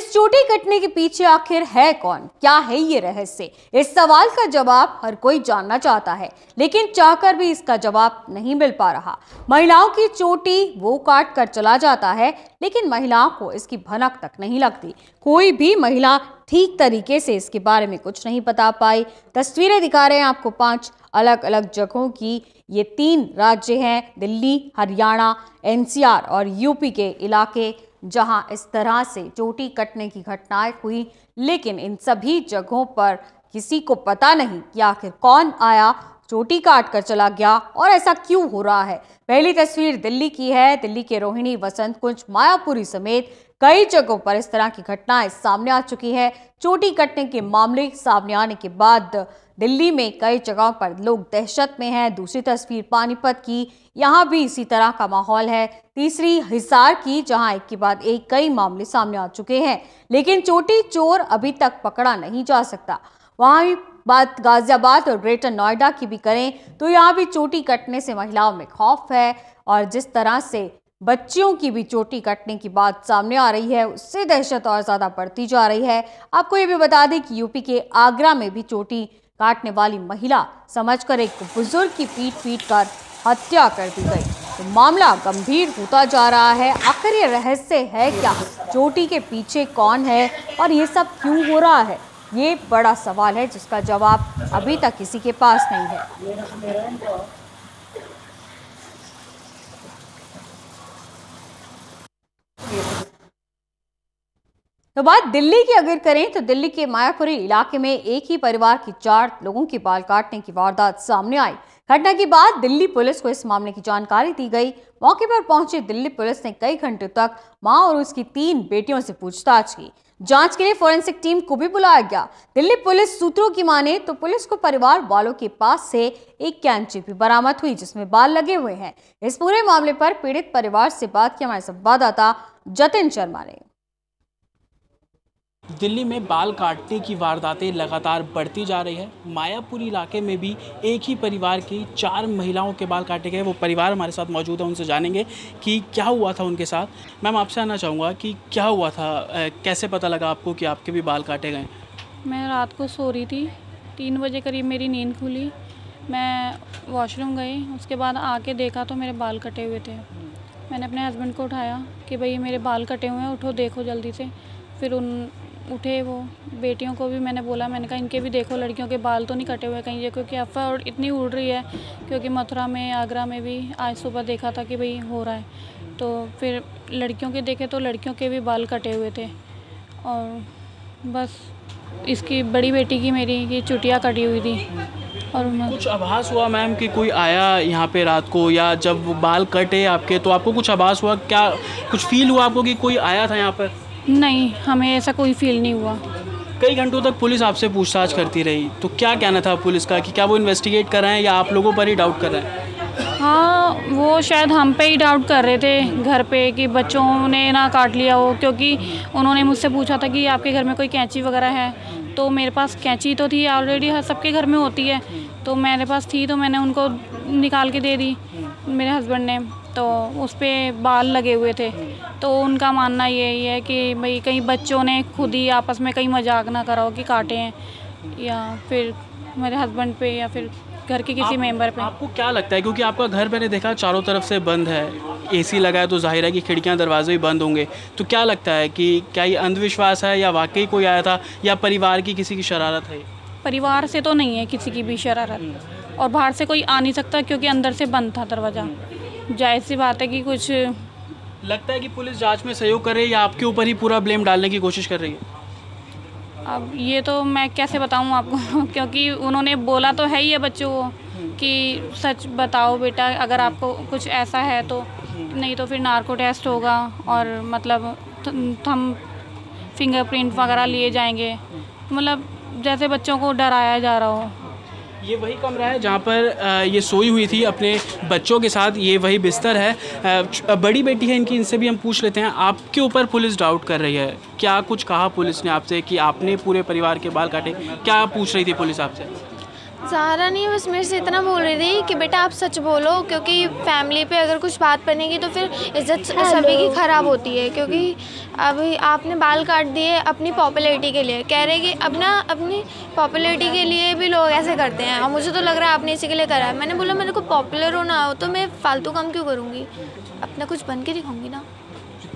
इस चोटी कटने के पीछे आखिर है कौन? क्या है ये रहस्य? इस सवाल का जवाब हर कोई जानना चाहता है, लेकिन चाहकर भी इसका जवाब नहीं मिल पा रहा। महिलाओं की चोटी वो काट कर चला जाता है, लेकिन महिलाओं को इसकी भनक तक नहीं लगती। कोई भी महिला ठीक तरीके से इसके बारे में कुछ नहीं बता पाई। तस्वीरें दिखा रहे हैं आपको 5 अलग अलग जगहों की। ये 3 राज्य हैं, दिल्ली, हरियाणा, एनसीआर और यूपी के इलाके, जहां इस तरह से चोटी कटने की घटनाएं हुई। लेकिन इन सभी जगहों पर किसी को पता नहीं कि आखिर कौन आया, चोटी काट कर चला गया और ऐसा क्यों हो रहा है। पहली तस्वीर दिल्ली की है। दिल्ली के रोहिणी, वसंत कुंज, मायापुरी समेत कई जगहों पर इस तरह की घटनाएं सामने आ चुकी है। चोटी कटने के मामले सामने आने के बाद दिल्ली में कई जगहों पर लोग दहशत में हैं। दूसरी तस्वीर पानीपत की, यहाँ भी इसी तरह का माहौल है। तीसरी हिसार की, जहां एक के बाद एक कई मामले सामने आ चुके हैं, लेकिन चोटी चोर अभी तक पकड़ा नहीं जा सकता। वहीं बात गाजियाबाद और ग्रेटर नोएडा की भी करें तो यहाँ भी चोटी कटने से महिलाओं में खौफ है, और जिस तरह से बच्चियों की भी चोटी कटने की बात सामने आ रही है, उससे दहशत और ज्यादा बढ़ती जा रही है। आपको ये भी बता दें कि यूपी के आगरा में भी चोटी काटने वाली महिला समझकर एक बुजुर्ग की पीट कर हत्या कर दी गई। तो मामला गंभीर होता जा रहा है। आखिर ये रहस्य है क्या? चोटी के पीछे कौन है और ये सब क्यों हो रहा है? ये बड़ा सवाल है जिसका जवाब अभी तक किसी के पास नहीं है। तो बात दिल्ली की अगर करें तो दिल्ली के मायापुरी इलाके में एक ही परिवार की 4 लोगों के बाल काटने की वारदात सामने आई। घटना के बाद दिल्ली पुलिस को इस मामले की जानकारी दी गई। मौके पर पहुंची दिल्ली पुलिस ने कई घंटे तक मां और उसकी 3 बेटियों से पूछताछ की। जांच के लिए फोरेंसिक टीम को भी बुलाया गया। दिल्ली पुलिस सूत्रों की माने तो पुलिस को परिवार वालों के पास से एक कैंची भी बरामद हुई जिसमें बाल लगे हुए हैं। इस पूरे मामले पर पीड़ित परिवार से बात की हमारे संवाददाता जतिन शर्मा ने। दिल्ली में बाल काटने की वारदातें लगातार बढ़ती जा रही है। मायापुरी इलाके में भी एक ही परिवार की 4 महिलाओं के बाल काटे गए। वो परिवार हमारे साथ मौजूद है, उनसे जानेंगे कि क्या हुआ था उनके साथ। मैम, आपसे आना चाहूँगा कि क्या हुआ था, कैसे पता लगा आपको कि आपके भी बाल काटे गए? मैं रात को सो रही थी, 3 बजे करीब मेरी नींद खुली। मैं वॉशरूम गई, उसके बाद आके देखा तो मेरे बाल कटे हुए थे। मैंने अपने हस्बैंड को उठाया कि भाई मेरे बाल कटे हुए हैं, उठो देखो जल्दी से। फिर उठे वो। बेटियों को भी मैंने बोला, मैंने कहा इनके भी देखो, लड़कियों के बाल तो नहीं कटे हुए कहीं ये, क्योंकि अफवाह और इतनी उड़ रही है। क्योंकि मथुरा में, आगरा में भी आज सुबह देखा था कि भाई हो रहा है। तो फिर लड़कियों के देखे तो लड़कियों के भी बाल कटे हुए थे। और बस इसकी बड़ी बेटी की, मेरी की चुटिया कटी हुई थी। और कुछ आभास हुआ मैम कि कोई आया यहाँ पे रात को, या जब बाल कटे आपके तो आपको कुछ आभास हुआ? क्या कुछ फील हुआ आपको कि कोई आया था यहाँ पर? नहीं, हमें ऐसा कोई फील नहीं हुआ। कई घंटों तक पुलिस आपसे पूछताछ करती रही, तो क्या कहना था पुलिस का कि क्या वो इन्वेस्टिगेट कर रहे हैं या आप लोगों पर ही डाउट कर रहे हैं? हाँ, वो शायद हम पे ही डाउट कर रहे थे घर पे कि बच्चों ने ना काट लिया हो। क्योंकि उन्होंने मुझसे पूछा था कि आपके घर में कोई कैंची वगैरह है, तो मेरे पास कैंची तो थी ऑलरेडी, हर सबके घर में होती है, तो मेरे पास थी, तो मैंने उनको निकाल के दे दी मेरे हस्बैंड ने। तो उस पर बाल लगे हुए थे। तो उनका मानना यही है कि भाई कहीं बच्चों ने खुद ही आपस में कहीं मजाक ना करा हो कि काटे हैं, या फिर मेरे हस्बैंड पे या फिर घर के किसी मेंबर पे। आपको क्या लगता है, क्योंकि आपका घर मैंने देखा चारों तरफ से बंद है, एसी लगा है, तो जाहिर है कि खिड़कियां दरवाजे भी बंद होंगे, तो क्या लगता है कि क्या ये अंधविश्वास है या वाकई कोई आया था या परिवार की किसी की शरारत है? परिवार से तो नहीं है किसी की भी शरारत, और बाहर से कोई आ नहीं सकता क्योंकि अंदर से बंद था दरवाज़ा। जाहिर सी बात है कि कुछ लगता है कि पुलिस जांच में सहयोग कर रही है या आपके ऊपर ही पूरा ब्लेम डालने की कोशिश कर रही है? अब ये तो मैं कैसे बताऊं आपको क्योंकि उन्होंने बोला तो है ही है बच्चों को कि सच बताओ बेटा, अगर आपको कुछ ऐसा है तो, नहीं तो फिर नार्को टेस्ट होगा और मतलब हम फिंगरप्रिंट वगैरह लिए जाएंगे। मतलब जैसे बच्चों को डराया जा रहा हो। ये वही कमरा है जहाँ पर ये सोई हुई थी अपने बच्चों के साथ, ये वही बिस्तर है। बड़ी बेटी है इनकी, इनसे भी हम पूछ लेते हैं। आपके ऊपर पुलिस डाउट कर रही है, क्या कुछ कहा पुलिस ने आपसे कि आपने पूरे परिवार के बाल काटे? क्या पूछ रही थी पुलिस आपसे? ज़्यादा नहीं, बस मेरे से इतना बोल रही थी कि बेटा आप सच बोलो, क्योंकि फैमिली पे अगर कुछ बात बनेगी तो फिर इज्जत सभी की ख़राब होती है। क्योंकि अभी आपने बाल काट दिए अपनी पॉपुलैरिटी के लिए, कह रहे कि अपनी पॉपुलैरिटी के लिए भी लोग ऐसे करते हैं, और मुझे तो लग रहा है आपने इसी के लिए करा है। मैंने बोला मेरे को पॉपुलर होना हो तो मैं फालतू काम क्यों करूँगी, अपना कुछ बन के दिखाऊँगी ना।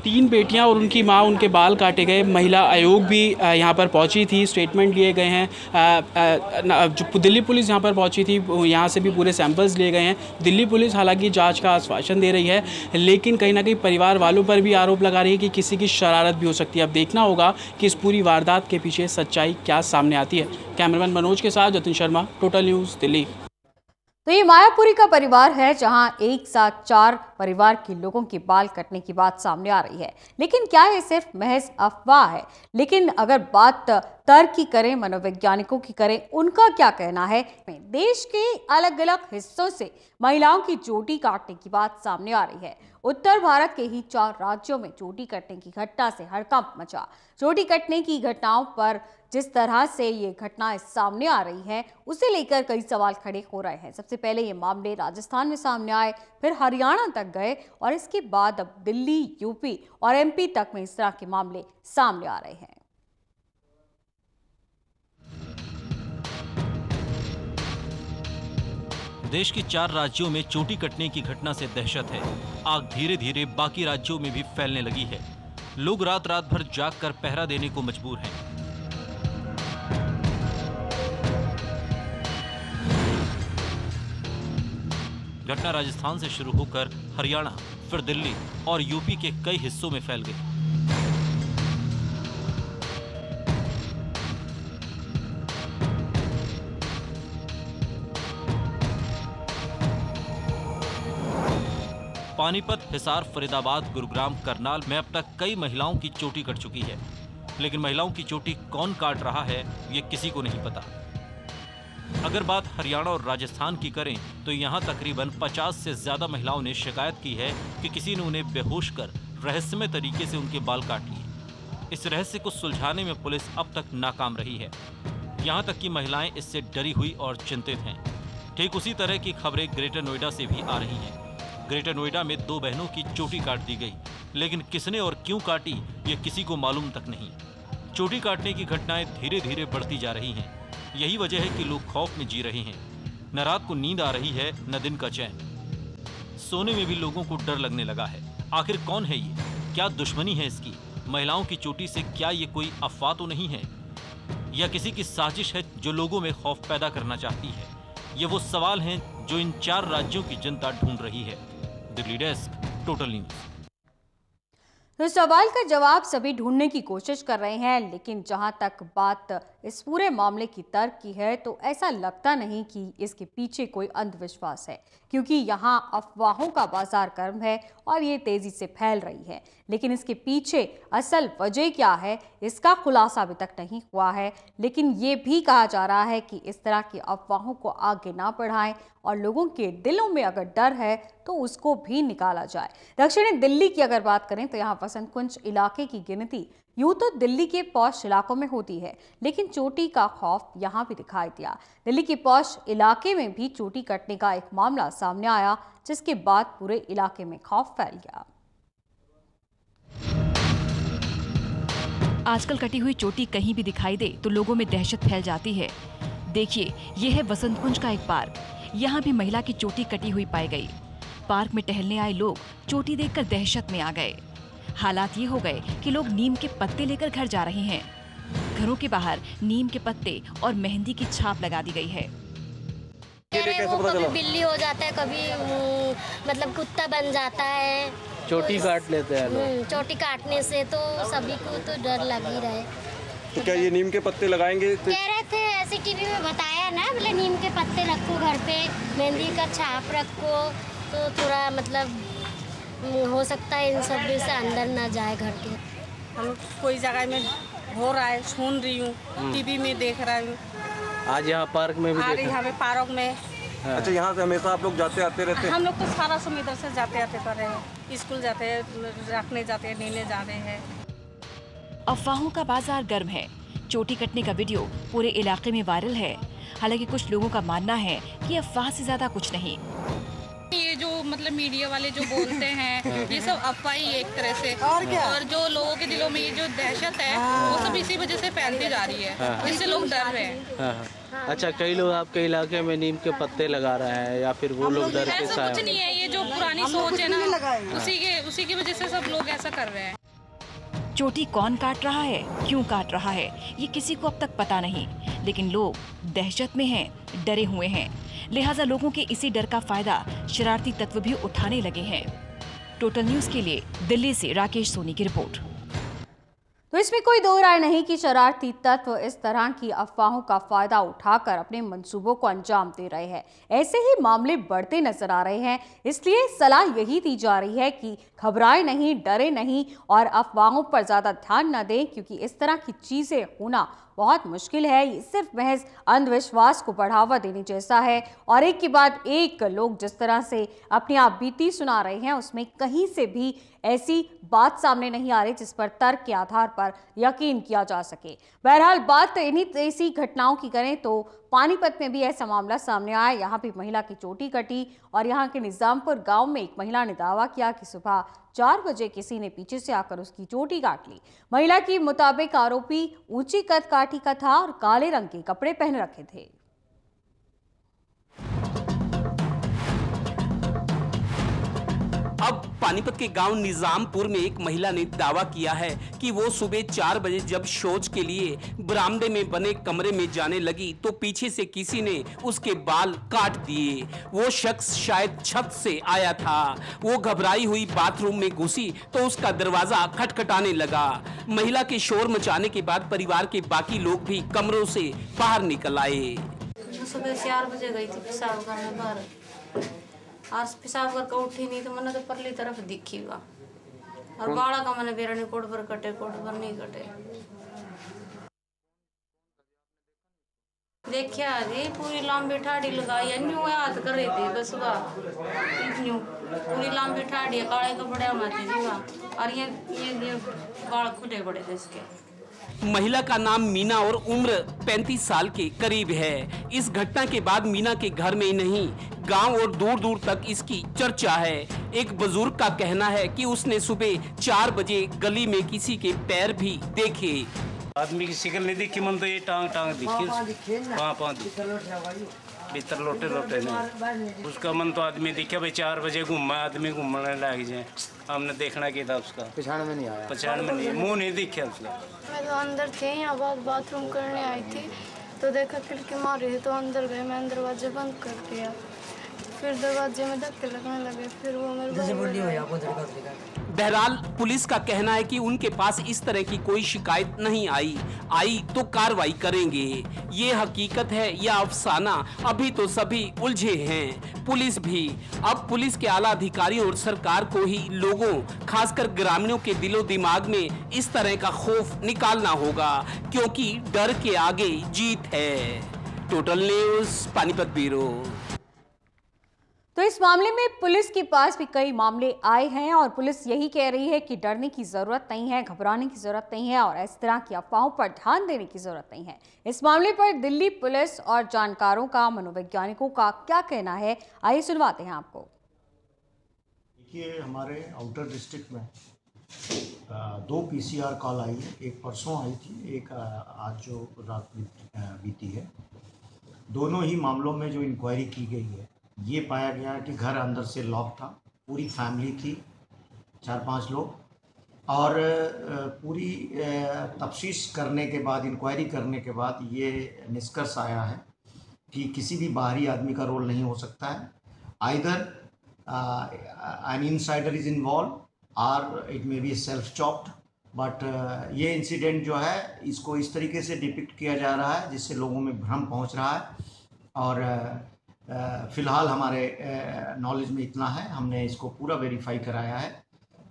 3 बेटियां और उनकी मां, उनके बाल काटे गए। महिला आयोग भी यहां पर पहुंची थी, स्टेटमेंट लिए गए हैं। जो दिल्ली पुलिस यहां पर पहुंची थी, यहां से भी पूरे सैंपल्स लिए गए हैं। दिल्ली पुलिस हालांकि जांच का आश्वासन दे रही है, लेकिन कहीं ना कहीं परिवार वालों पर भी आरोप लगा रही है कि किसी की शरारत भी हो सकती है। अब देखना होगा कि इस पूरी वारदात के पीछे सच्चाई क्या सामने आती है। कैमरामैन मनोज के साथ जतिन शर्मा, टोटल न्यूज़, दिल्ली। तो ये मायापुरी का परिवार है जहां एक साथ 4 परिवार के लोगों के बाल कटने की बात सामने आ रही है। लेकिन क्या ये सिर्फ महज अफवाह है? लेकिन अगर बात तर्क की करें, मनोवैज्ञानिकों की करें, उनका क्या कहना है? देश के अलग अलग हिस्सों से महिलाओं की चोटी काटने की बात सामने आ रही है। उत्तर भारत के ही 4 राज्यों में चोटी कटने की घटना से हड़कंप मचा। चोटी कटने की घटनाओं पर जिस तरह से ये घटनाएं सामने आ रही है, उसे लेकर कई सवाल खड़े हो रहे हैं। सबसे पहले ये मामले राजस्थान में सामने आए, फिर हरियाणा तक गए, और इसके बाद अब दिल्ली, यूपी और एमपी तक में इस तरह के मामले सामने आ रहे हैं। देश के 4 राज्यों में चोटी कटने की घटना से दहशत है। आग धीरे धीरे बाकी राज्यों में भी फैलने लगी है। लोग रात रात भर जाग कर पहरा देने को मजबूर हैं। घटना राजस्थान से शुरू होकर हरियाणा, फिर दिल्ली और यूपी के कई हिस्सों में फैल गई। पानीपत, हिसार, फरीदाबाद, गुरुग्राम, करनाल में अब तक कई महिलाओं की चोटी कट चुकी है। लेकिन महिलाओं की चोटी कौन काट रहा है, ये किसी को नहीं पता। अगर बात हरियाणा और राजस्थान की करें तो यहाँ तकरीबन 50 से ज्यादा महिलाओं ने शिकायत की है कि किसी ने उन्हें बेहोश कर रहस्यमय तरीके से उनके बाल काट लिए। इस रहस्य को सुलझाने में पुलिस अब तक नाकाम रही है। यहाँ तक कि महिलाएं इससे डरी हुई और चिंतित हैं। ठीक उसी तरह की खबरें ग्रेटर नोएडा से भी आ रही हैं। ग्रेटर नोएडा में 2 बहनों की चोटी काट दी गई, लेकिन किसने और क्यों काटी ये किसी को मालूम तक नहीं। चोटी काटने की घटनाएं धीरे धीरे बढ़ती जा रही हैं। यही वजह है कि लोग खौफ में जी रहे हैं। न रात को नींद आ रही है, न दिन का चैन। सोने में भी लोगों को डर लगने लगा है। आखिर कौन है ये? क्या दुश्मनी है इसकी? महिलाओं की चोटी से क्या ये कोई अफवाह तो नहीं है, या किसी की साजिश है जो लोगों में खौफ पैदा करना चाहती है? ये वो सवाल हैं जो इन 4 राज्यों की जनता ढूंढ रही है। Delhi desk, total news. तो सवाल का जवाब सभी ढूंढने की कोशिश कर रहे हैं, लेकिन जहां तक बात इस पूरे मामले की तर्क की है तो ऐसा लगता नहीं कि इसके पीछे कोई अंधविश्वास है, क्योंकि यहां अफवाहों का बाजार गर्म है और ये तेजी से फैल रही है। लेकिन इसके पीछे असल वजह क्या है, इसका खुलासा अभी तक नहीं हुआ है। लेकिन ये भी कहा जा रहा है कि इस तरह की अफवाहों को आगे ना बढ़ाएं और लोगों के दिलों में अगर डर है तो उसको भी निकाला जाए। दक्षिणी दिल्ली की अगर बात करें तो यहाँ वसंत कुंज इलाके की गिनती यूं तो दिल्ली के पॉश इलाकों में होती है, लेकिन चोटी का खौफ यहाँ भी दिखाई दिया। दिल्ली के पॉश इलाके में भी चोटी कटने का एक मामला सामने आया, जिसके बाद पूरे इलाके में खौफ फैल गया। आजकल कटी हुई चोटी कहीं भी दिखाई दे तो लोगों में दहशत फैल जाती है। देखिए, यह है वसंत कुंज का एक पार्क। यहाँ भी महिला की चोटी कटी हुई पाई गई। पार्क में टहलने आए लोग चोटी देखकर दहशत में आ गए। हालात ये हो गए कि लोग नीम के पत्ते लेकर घर जा रहे हैं। घरों के बाहर नीम के पत्ते और मेहंदी की छाप लगा दी गई है। कभी बिल्ली हो जाता है, कभी मतलब कुत्ता बन जाता है। चोटी काट लेते हैं लोग। चोटी काटने से तो सभी को तो डर लग ही रहा है। तो क्या ये नीम के पत्ते लगाएंगे? कह रहे थे, ऐसे टीवी में बताया ना, मतलब नीम के पत्ते रखो घर पे, मेहंदी का छाप रखो, तो थोड़ा मतलब हो सकता है इन सब से अंदर ना जाए घर के। हम कोई जगह में हो रहा है, सुन रही हूँ, टीवी में देख रहा हूँ। आज यहाँ पार्क में भी यहाँ पे पार्क में। अच्छा, यहाँ से हमेशा आप लोग जाते आते रहते हैं? हम लोग तो सारा समय इधर से जाते आते कर रहे हैं। स्कूल जाते हैं, रखने जाते हैं, लेने जा रहे हैं। अफवाहों का बाजार गर्म है। चोटी कटने का वीडियो पूरे इलाके में वायरल है। हालांकि कुछ लोगों का मानना है कि अफवाह से ज्यादा कुछ नहीं। ये जो मतलब मीडिया वाले जो बोलते हैं ये सब अफवाह ही एक तरह से, और क्या, और जो लोगों के दिलों में ये जो दहशत है वो सब इसी वजह से फैलती जा रही है, जिससे लोग डर रहे हैं। अच्छा, कई लोग आपके इलाके में नीम के पत्ते लगा रहे हैं या फिर वो लोग डर के ऐसा कुछ नहीं है, ये जो पुरानी सोच है ना उसी की वजह से सब लोग ऐसा कर रहे हैं। चोटी कौन काट रहा है, क्यों काट रहा है, ये किसी को अब तक पता नहीं, लेकिन लोग दहशत में हैं, डरे हुए हैं। लिहाजा लोगों के इसी डर का फायदा शरारती तत्व भी उठाने लगे हैं। टोटल न्यूज़ के लिए दिल्ली से राकेश सोनी की रिपोर्ट। तो इसमें कोई दो राय नहीं कि शरारती तत्व इस तरह की अफवाहों का फायदा उठाकर अपने मंसूबों को अंजाम दे रहे हैं। ऐसे ही मामले बढ़ते नजर आ रहे हैं, इसलिए सलाह यही दी जा रही है कि घबराएं नहीं, डरे नहीं और अफवाहों पर ज्यादा ध्यान न दें, क्योंकि इस तरह की चीजें होना बहुत मुश्किल है। ये सिर्फ महज अंधविश्वास को बढ़ावा देने जैसा है और एक के बाद एक लोग जिस तरह से अपनी आप बीती सुना रहे हैं उसमें कहीं से भी ऐसी बात सामने नहीं आ रही जिस पर तर्क के आधार पर यकीन किया जा सके। बहरहाल बात इन्हीं ऐसी घटनाओं की करें तो पानीपत में भी ऐसा मामला सामने आया। यहाँ भी महिला की चोटी कटी और यहाँ के निजामपुर गांव में एक महिला ने दावा किया कि सुबह 4 बजे किसी ने पीछे से आकर उसकी चोटी काट ली। महिला के मुताबिक आरोपी ऊंची कद काठी का था और काले रंग के कपड़े पहन रखे थे। अब पानीपत के गांव निजामपुर में एक महिला ने दावा किया है कि वो सुबह 4 बजे जब शौच के लिए बरामदे में बने कमरे में जाने लगी तो पीछे से किसी ने उसके बाल काट दिए। वो शख्स शायद छत से आया था। वो घबराई हुई बाथरूम में घुसी तो उसका दरवाजा खटखटाने लगा। महिला के शोर मचाने के बाद परिवार के बाकी लोग भी कमरों से बाहर निकल आए। सुबह 4 बजे गई थी पेशाब करने बाहर। आज पेशाब करके उठी नहीं तो मैंने तो परली तरफ दिखी हुआ और बाड़ा का मैंने बेरनी कोट पर कटे, कोट पर नहीं कटे। देखिया जी पूरी लंबी ठाड़ी लगाई, न्यू याद कर रही थी बस न्यू पूरी लंबी ठाड़ी, काले कपड़े माती जी और ये बाल खुले पड़े थे इसके। महिला का नाम मीना और उम्र 35 साल के करीब है। इस घटना के बाद मीना के घर में ही नहीं गांव और दूर दूर तक इसकी चर्चा है। एक बुजुर्ग का कहना है कि उसने सुबह 4 बजे गली में किसी के पैर भी देखे। आदमी की शिकल नहीं दिखी, मन तो ये टांग दिखी, भीतर लोटे नहीं। उसका मन तो आदमी दिखे भाई 4 बजे घूमा, आदमी घूमने लग जाए। हमने देखना क्या था उसका, पहचान में नहीं आया, पहचान में नहीं, मुंह नहीं दिखा उसका। मैं तो अंदर थे, यहाँ बाथरूम करने आई थी तो देखा खिड़की मारी थी तो अंदर गए। मैंने दरवाजे बंद कर दिया, फिर दरवाजे में धक्के लगने लगे, फिर वो मेरे बहरहाल पुलिस का कहना है कि उनके पास इस तरह की कोई शिकायत नहीं आई तो कार्रवाई करेंगे। ये हकीकत है या अफसाना, अभी तो सभी उलझे हैं, पुलिस भी। अब पुलिस के आला अधिकारियों और सरकार को ही लोगों, खासकर ग्रामीणों के दिलो दिमाग में इस तरह का खौफ निकालना होगा, क्योंकि डर के आगे जीत है। Total news Panipat bureau. तो इस मामले में पुलिस के पास भी कई मामले आए हैं और पुलिस यही कह रही है कि डरने की जरूरत नहीं है, घबराने की जरूरत नहीं है और इस तरह की अफवाहों पर ध्यान देने की जरूरत नहीं है। इस मामले पर दिल्ली पुलिस और जानकारों का, मनोवैज्ञानिकों का क्या कहना है, आइए सुनवाते हैं आपको। देखिए, हमारे आउटर डिस्ट्रिक्ट में 2 PCR कॉल आई है। एक परसों आई थी, एक आज जो रात बीती है। दोनों ही मामलों में जो इंक्वायरी की गई है ये पाया गया कि घर अंदर से लॉक था, पूरी फैमिली थी, 4-5 लोग, और पूरी तफ्तीश करने के बाद, इंक्वायरी करने के बाद ये निष्कर्ष आया है कि किसी भी बाहरी आदमी का रोल नहीं हो सकता है। Either an insider is involve or it may be self chopped, but ये इंसिडेंट जो है इसको इस तरीके से डिपिक्ट किया जा रहा है जिससे लोगों में भ्रम पहुंच रहा है। और फ़िलहाल हमारे नॉलेज में इतना है, हमने इसको पूरा वेरीफाई कराया है,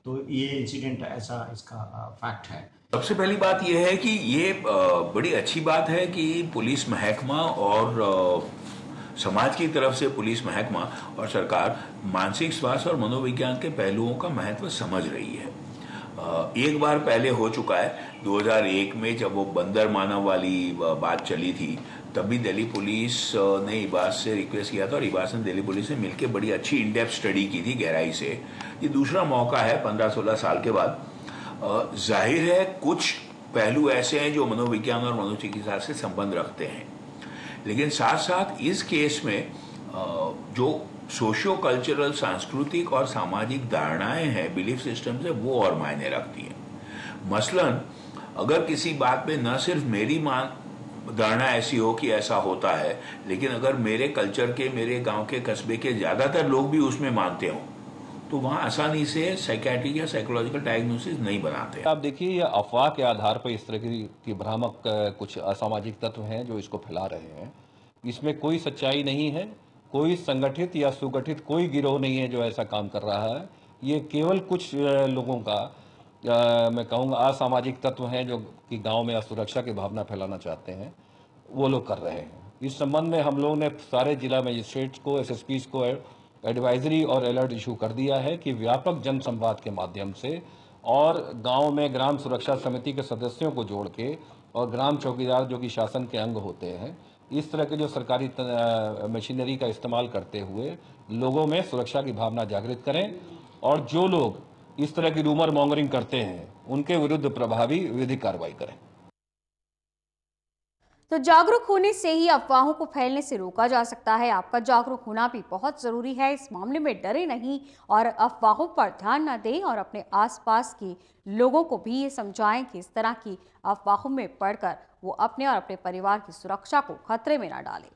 तो ये इंसिडेंट ऐसा इसका फैक्ट है। सबसे पहली बात यह है कि ये बड़ी अच्छी बात है कि पुलिस महकमा और समाज की तरफ से पुलिस महकमा और सरकार मानसिक स्वास्थ्य और मनोविज्ञान के पहलुओं का महत्व समझ रही है। एक बार पहले हो चुका है 2001 में, जब वो बंदर मानव वाली बात चली थी, तब भी दिल्ली पुलिस ने इबास से रिक्वेस्ट किया था और इबास ने दिल्ली पुलिस से मिलकर बड़ी अच्छी इन डेप्थ स्टडी की थी गहराई से। ये दूसरा मौका है 15-16 साल के बाद। जाहिर है कुछ पहलू ऐसे हैं जो मनोविज्ञान और मनोचिकित्सा से संबंध रखते हैं, लेकिन साथ साथ इस केस में जो सोशियो कल्चरल, सांस्कृतिक और सामाजिक धारणाएं हैं, बिलीफ सिस्टम से, वो और मायने रखती हैं। मसलन अगर किसी बात पे न सिर्फ मेरी धारणा ऐसी हो कि ऐसा होता है, लेकिन अगर मेरे कल्चर के, मेरे गांव के, कस्बे के ज्यादातर लोग भी उसमें मानते हों, तो वहाँ आसानी से साइकियाट्रिक या साइकोलॉजिकल डायग्नोसिस नहीं बनाते। आप देखिए, ये अफवाह के आधार पर इस तरह की भ्रामक कुछ असामाजिक तत्व हैं जो इसको फैला रहे हैं। इसमें कोई सच्चाई नहीं है, कोई संगठित या सुगठित कोई गिरोह नहीं है जो ऐसा काम कर रहा है। ये केवल कुछ लोगों का मैं कहूँगा असामाजिक तत्व हैं जो कि गांव में असुरक्षा की भावना फैलाना चाहते हैं, वो लोग कर रहे हैं। इस संबंध में हम लोगों ने सारे जिला मजिस्ट्रेट्स को, एसएसपीज को एडवाइजरी और अलर्ट इशू कर दिया है कि व्यापक जन संवाद के माध्यम से और गांव में ग्राम सुरक्षा समिति के सदस्यों को जोड़ के और ग्राम चौकीदार जो कि शासन के अंग होते हैं, इस तरह के जो सरकारी मशीनरी का इस्तेमाल करते हुए लोगों में सुरक्षा की भावना जागृत करें और जो लोग इस तरह की रूमर मॉन्गरिंग करते हैं उनके विरुद्ध प्रभावी विधिक कार्रवाई करें। तो जागरूक होने से ही अफवाहों को फैलने से रोका जा सकता है। आपका जागरूक होना भी बहुत जरूरी है। इस मामले में डरे नहीं और अफवाहों पर ध्यान न दें और अपने आसपास के लोगों को भी ये समझाएं कि इस तरह की अफवाहों में पड़कर वो अपने और अपने परिवार की सुरक्षा को खतरे में न डालें।